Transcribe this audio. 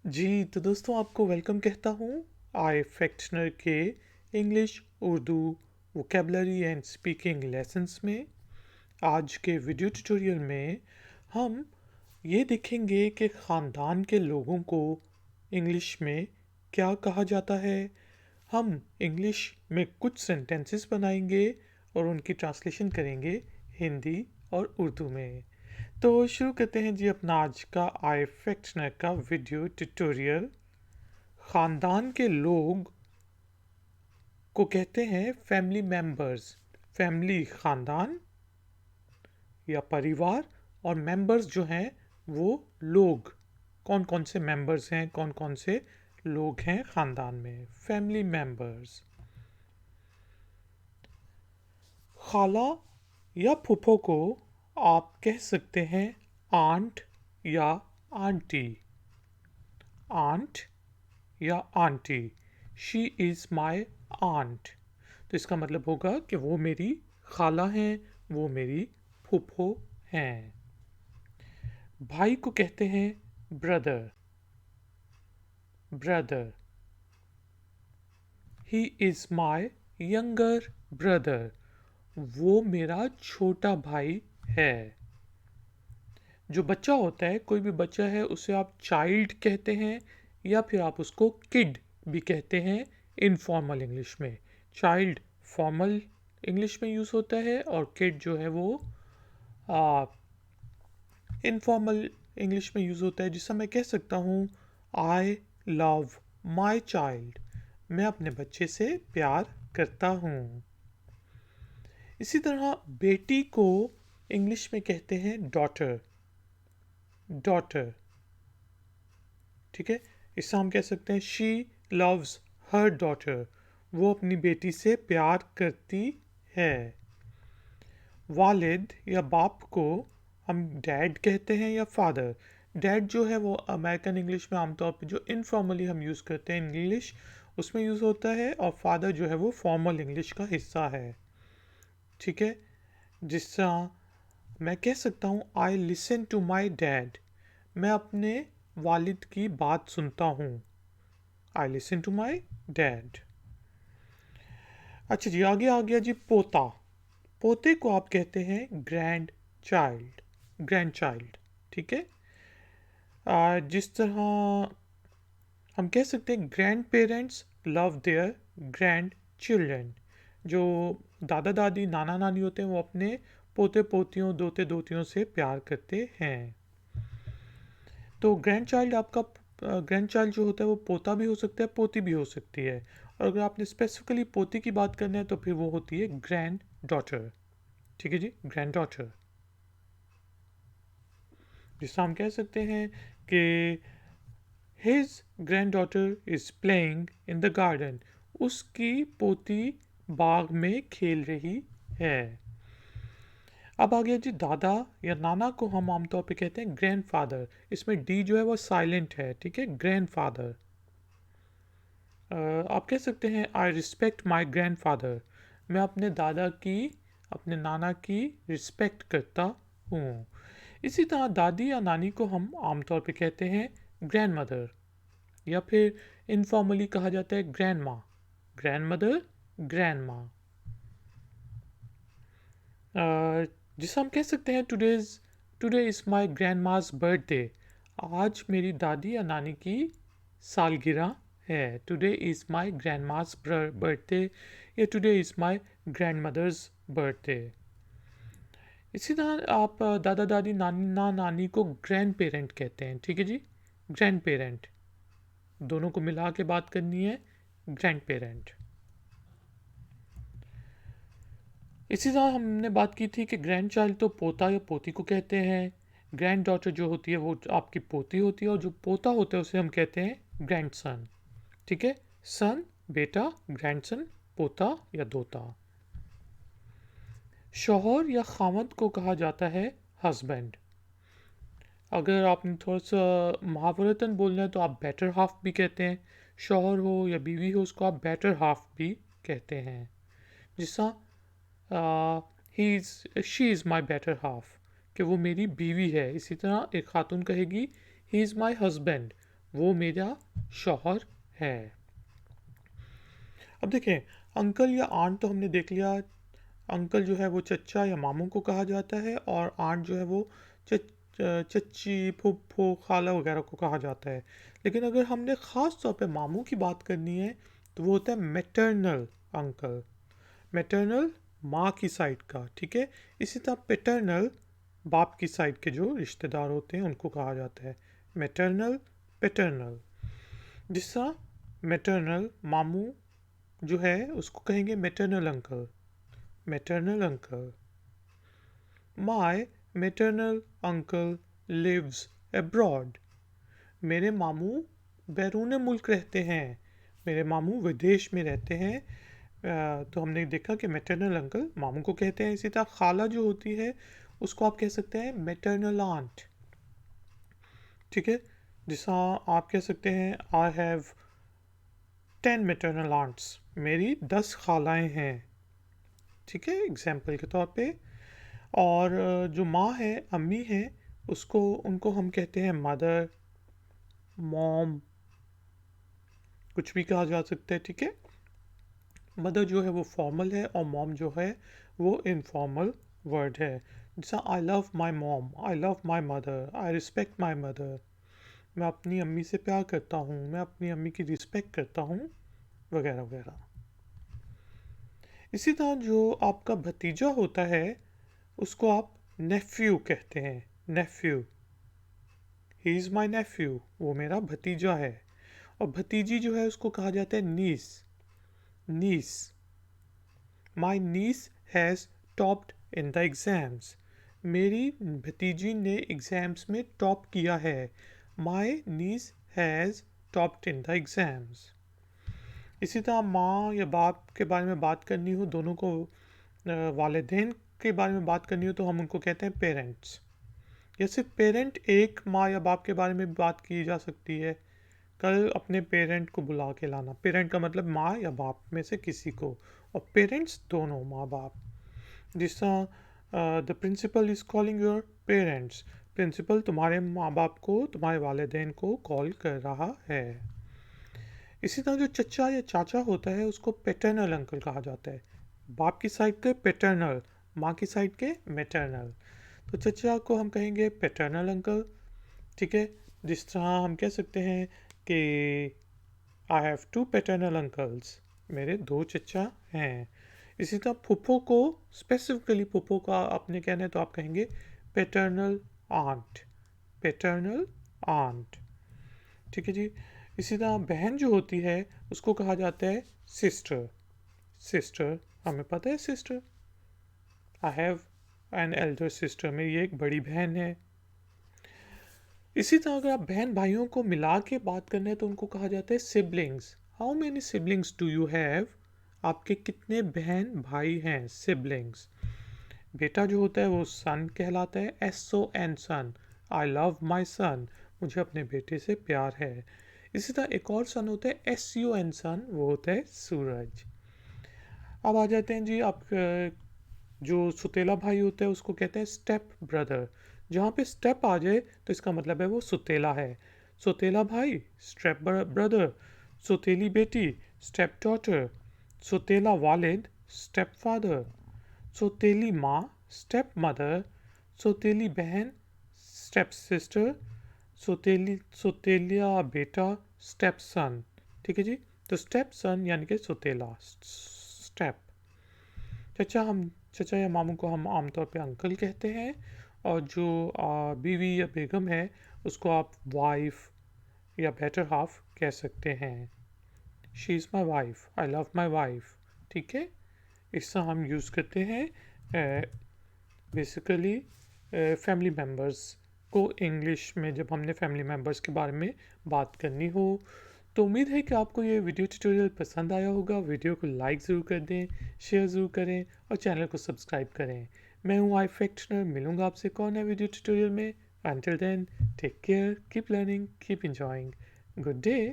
जी, तो दोस्तों आपको वेलकम कहता हूँ आई फैक्शनर के English, Urdu, vocabulary and speaking lessons में। आज के वीडियो ट्यूटोरियल में हम ये देखेंगे कि ख़ानदान के लोगों को इंग्लिश में क्या कहा जाता है। हम इंग्लिश में कुछ सेंटेंसेस बनाएंगे और उनकी ट्रांसलेशन करेंगे हिंदी और उर्दू में। तो शुरू करते हैं जी अपना आज का आई फैक्शनर का वीडियो ट्यूटोरियल। ख़ानदान के लोग को कहते हैं फैमिली मेंबर्स। फैमिली ख़ानदान या परिवार, और मेंबर्स जो हैं वो लोग। कौन कौन से मेंबर्स हैं, कौन कौन से लोग हैं ख़ानदान में, फैमिली मेंबर्स। खाला या फूफो को आप कह सकते हैं आंट या आंटी। आंट या aunty, she is my aunt. तो इसका मतलब होगा कि वो मेरी खाला हैं, वो मेरी फूफो हैं। भाई को कहते हैं brother. Brother, he is my younger brother. वो मेरा छोटा भाई है। जो बच्चा होता है, कोई भी बच्चा है, उसे आप चाइल्ड कहते हैं या फिर आप उसको किड भी कहते हैं इनफॉर्मल इंग्लिश में। चाइल्ड फॉर्मल इंग्लिश में यूज़ होता है और किड जो है वो इनफॉर्मल इंग्लिश में यूज़ होता है। जिससे मैं कह सकता हूँ आई लव माई चाइल्ड। मैं अपने बच्चे से प्यार करता हूँ। इसी तरह बेटी को इंग्लिश में कहते हैं डॉटर। डॉटर, ठीक है। इससे हम कह सकते हैं शी लव्स हर डॉटर। वो अपनी बेटी से प्यार करती है। वालिद या बाप को हम डैड कहते हैं या फादर। डैड जो है वो अमेरिकन इंग्लिश में आमतौर पे जो इनफॉर्मली हम यूज़ करते हैं इंग्लिश, उसमें यूज़ होता है, और फादर जो है वो फॉर्मल इंग्लिश का हिस्सा है, ठीक है। जिससे मैं कह सकता हूँ I listen to my dad. मैं अपने वालिद की बात सुनता हूँ। I listen to my dad. अच्छा जी, आगे आ गया जी पोता। पोते को आप कहते हैं ग्रैंड चाइल्ड। ग्रैंड चाइल्ड, ठीक है। जिस तरह हम कह सकते हैं grandparents love their grandchildren. जो दादा दादी नाना नानी होते हैं वो अपने पोते पोतियों दोते दोतियों से प्यार करते हैं। तो ग्रैंड चाइल्ड आपका ग्रैंड चाइल्ड जो होता है वो पोता भी हो सकता है, पोती भी हो सकती है। और अगर आपने स्पेसिफिकली पोती की बात करना है तो फिर वो होती है ग्रैंड डॉटर, ठीक है जी, ग्रैंड डॉटर। जिससे हम कह सकते हैं कि his grand daughter is playing in the garden. उसकी पोती बाग में खेल रही है। अब आ गया जी दादा या नाना को हम आमतौर पे कहते हैं ग्रैंड फादर। इसमें डी जो है वो साइलेंट है, ठीक है, ग्रैंड फादर। आप कह सकते हैं I respect my grand father. मैं अपने दादा की, अपने नाना की रिस्पेक्ट करता हूँ। इसी तरह दादी या नानी को हम आमतौर पे कहते हैं ग्रैंड मदर, या फिर इनफॉर्मली कहा जाता है ग्रैंड माँ। ग्रैंड मदर, ग्रैंड माँ। जिसे हम कह सकते हैं today is my grandma's birthday. आज मेरी दादी या नानी की सालगिरह है। Today is my grandma's birthday या today is my grandmother's birthday. इसी तरह आप दादा दादी नाना नानी को ग्रैंड पेरेंट कहते हैं, ठीक है जी, ग्रैंड पेरेंट। दोनों को मिला के बात करनी है, ग्रैंड पेरेंट। इसी तरह हमने बात की थी कि ग्रैंड चाइल्ड तो पोता या पोती को कहते हैं। ग्रैंड डॉटर जो होती है वो आपकी पोती होती है, और जो पोता होता है उसे हम कहते हैं ग्रैंड सन, ठीक है। सन बेटा, ग्रैंड सन पोता या दोता। शौहर या खामद को कहा जाता है हस्बैंड। अगर आपने थोड़ा सा महावरतन बोलना है तो आप बेटर हाफ भी कहते हैं। शौहर हो या बीवी हो उसको आप बेटर हाफ भी कहते हैं। जिसका he is she is my better half, कि वो मेरी बीवी है। इसी तरह एक खातून कहेगी ही इज़ माई हस्बैंड, वो मेरा शौहर है। अब देखें, अंकल या आंट तो हमने देख लिया। अंकल जो है वो चच्चा या मामू को कहा जाता है, और आंट जो है वो चच्ची, फूफो, खाला वगैरह को कहा जाता है। लेकिन अगर हमने ख़ास तौर पे मामू की बात करनी है तो वो होता है मैटरनल अंकल। मैटरनल माँ की साइड का, ठीक है। इसी तरह पैटर्नल बाप की साइड के जो रिश्तेदार होते हैं उनको कहा जाता है मैटरनल, पैटर्नल। जिस तरह मैटरनल मामू जो है उसको कहेंगे मैटरनल अंकल, मैटरनल अंकल। माई मैटरनल अंकल लिव्स अब्रॉड। मेरे मामू बैरून मुल्क रहते हैं, मेरे मामू विदेश में रहते हैं। तो हमने देखा कि मैटरनल अंकल मामू को कहते हैं। इसी तरह खाला जो होती है उसको आप कह सकते हैं मैटरनल आंट, ठीक है। जिसा आप कह सकते हैं आई हैव 10 मैटरनल आंट्स, मेरी 10 खालाएँ हैं, ठीक है, एग्जाम्पल के तौर पे। और जो माँ है, अम्मी है, उसको उनको हम कहते हैं मदर, मॉम, कुछ भी कहा जा सकता है, ठीक है। मदर जो है वो फॉर्मल है और मॉम जो है वो इनफॉर्मल वर्ड है। जैसा I love my mom, I love my mother, I respect my mother. मैं अपनी अम्मी से प्यार करता हूँ, मैं अपनी अम्मी की रिस्पेक्ट करता हूँ, वगैरह वगैरह। इसी तरह जो आपका भतीजा होता है उसको आप नेफ्यू कहते हैं, nephew. He is my nephew, वो मेरा भतीजा है। और भतीजी जो है उसको कहा जाता है niece, niece. My niece has topped in the exams, मेरी भतीजी ने एग्ज़ाम्स में टॉप किया है। My niece has topped in the exams. इसी तरह माँ या बाप के बारे में बात करनी हो, दोनों को वालिदैन के बारे में बात करनी हो तो हम उनको कहते हैं पेरेंट्स। या सिर्फ पेरेंट, एक माँ या बाप के बारे में बात की जा सकती है। कल अपने पेरेंट को बुला के लाना, पेरेंट का मतलब माँ या बाप में से किसी को, और पेरेंट्स दोनों माँ बाप। जिस तरह the principal is calling your parents, principal तुम्हारे माँ बाप को, तुम्हारे वालिदैन को कॉल कर रहा है। इसी तरह जो चचा या चाचा होता है उसको पैटर्नल अंकल कहा जाता है। बाप की साइड के पैटर्नल, माँ की साइड के मैटरनल। तो चचा को हम कहेंगे पैटर्नल अंकल, ठीक है। जिस तरह हम कह सकते हैं कि आई हैव 2 पैटर्नल अंकल्स, मेरे 2 चचा हैं। इसी तरह फूफो को, स्पेसिफिकली फूफो का आपने कहना है तो आप कहेंगे पैटर्नल आंट, पैटर्नल आंट, ठीक है जी। इसी तरह बहन जो होती है उसको कहा जाता है सिस्टर, सिस्टर, हमें पता है sister. I have an elder sister, मेरी एक बड़ी बहन है। इसी तरह अगर आप बहन भाइयों को मिला के बात करना है तो उनको कहा जाता है siblings. How many siblings do you have, आपके कितने बहन भाई हैं, सिबलिंग्स। बेटा जो होता है वो सन कहलाता है, SON sun, I love my सन, मुझे अपने बेटे से प्यार है। इसी तरह एक और सन होता है SUN सन, वो होता है सूरज। अब आ जाते हैं जी, आप जो सुतेला भाई होता है उसको कहते हैं स्टेप ब्रदर। जहाँ पे स्टेप आ जाए तो इसका मतलब है वो सुतेला है। सुतेला भाई स्टेप ब्रदर, सुतेली बेटी स्टेप डॉटर, सुतेला वालिद स्टेप फादर, सुतेली माँ स्टेप मदर, सुतेली बहन स्टेप सिस्टर, सुतेलिया बेटा स्टेप सन, ठीक है जी। तो स्टेप सन यानी कि सुतेला, स्टेप। चचा या मामू को हम आमतौर पे अंकल कहते हैं, और जो बीवी या बेगम है उसको आप वाइफ या बेटर हाफ कह सकते हैं। She is my wife, I love my wife, ठीक है। इससे हम यूज़ करते हैं बेसिकली फैमिली मेम्बर्स को इंग्लिश में, जब हमने फैमिली मेम्बर्स के बारे में बात करनी हो। तो उम्मीद है कि आपको ये वीडियो ट्यूटोरियल पसंद आया होगा। वीडियो को लाइक ज़रूर कर दें, शेयर ज़रूर करें और चैनल को सब्सक्राइब करें। मैं हूँ iFactioner, मिलूँगा आपसे एक और नए वीडियो ट्यूटोरियल में। Until then, take care, keep learning, keep enjoying. Good day.